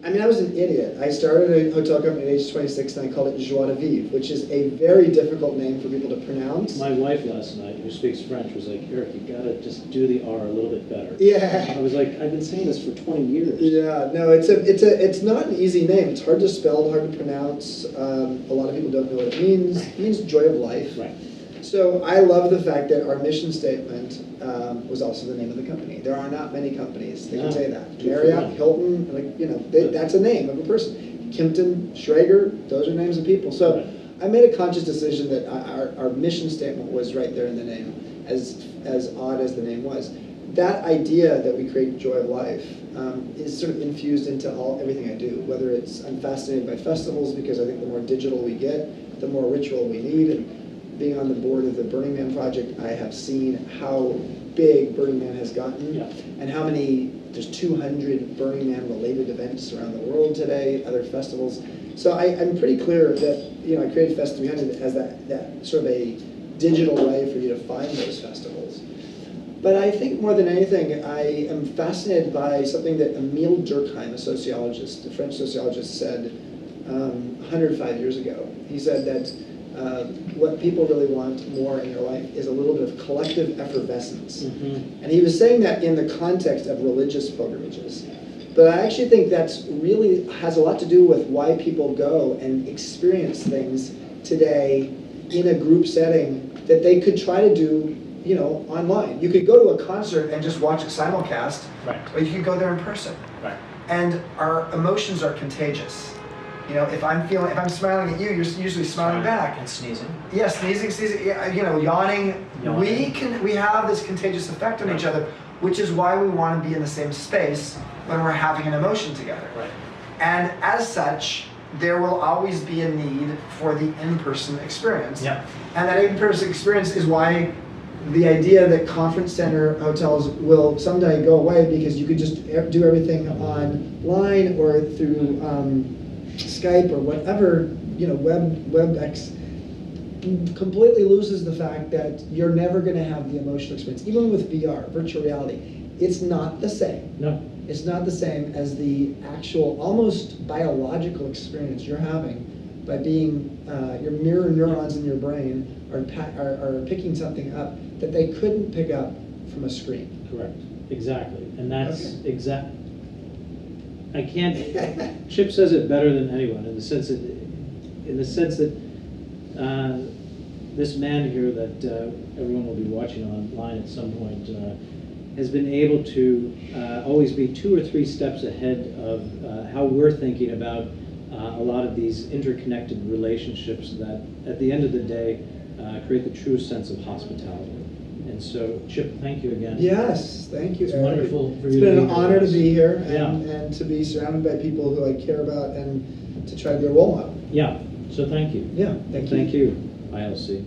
I mean, I was an idiot. I started a hotel company at age 26, and I called it Joie de Vivre, which is a very difficult name for people to pronounce. My wife last night, who speaks French, was like, Eric, you gotta just do the R a little bit better. Yeah. I was like, I've been saying this for 20 years. Yeah, no, it's not an easy name. It's hard to spell, hard to pronounce. A lot of people don't know what it means. It means joy of life. Right. So I love the fact that our mission statement was also the name of the company. There are not many companies that can say that. Marriott, Hilton, like, you know, that's a name of a person. Kimpton, Schrager, those are names of people. So I made a conscious decision that our mission statement was right there in the name, as odd as the name was. That idea that we create joy of life is sort of infused into everything I do. Whether it's, I'm fascinated by festivals because I think the more digital we get, the more ritual we need. And being on the board of the Burning Man project, I have seen how big Burning Man has gotten, and how many, there's 200 Burning Man related events around the world today, other festivals. So I'm pretty clear that, you know, I created Fest 300 as that sort of a digital way for you to find those festivals. But I think more than anything, I am fascinated by something that Emile Durkheim, a sociologist, a French sociologist, said 105 years ago. He said that what people really want more in their life is a little bit of collective effervescence. And he was saying that in the context of religious pilgrimages. But I actually think that's really has a lot to do with why people go and experience things today in a group setting that they could try to do, you know, online. You could go to a concert and just watch it simulcast, or you could go there in person. And our emotions are contagious. You know, if I'm smiling at you, you're usually smiling back. And sneezing. Yeah, sneezing, you know, yawning. We have this contagious effect on each other, which is why we want to be in the same space when we're having an emotion together. And as such, there will always be a need for the in-person experience. And that in-person experience is why the idea that conference center hotels will someday go away, because you could just do everything online or through Skype or whatever, you know, WebEx, completely loses the fact that you're never going to have the emotional experience. Even with VR, virtual reality, it's not the same. No. It's not the same as the actual, almost biological experience you're having by being, your mirror neurons in your brain are picking something up that they couldn't pick up from a screen. Correct. Exactly. And that's I can't. Chip says it better than anyone in the sense that this man here that everyone will be watching online at some point has been able to always be 2 or 3 steps ahead of how we're thinking about a lot of these interconnected relationships that, at the end of the day, create the true sense of hospitality. And so, Chip, thank you again. Yes, thank you, It's Eric. wonderful for it's you to be been an honor to be here and to be surrounded by people who I care about and to try to be a role model. Yeah, so thank you. Yeah, thank you. Thank you, ILC.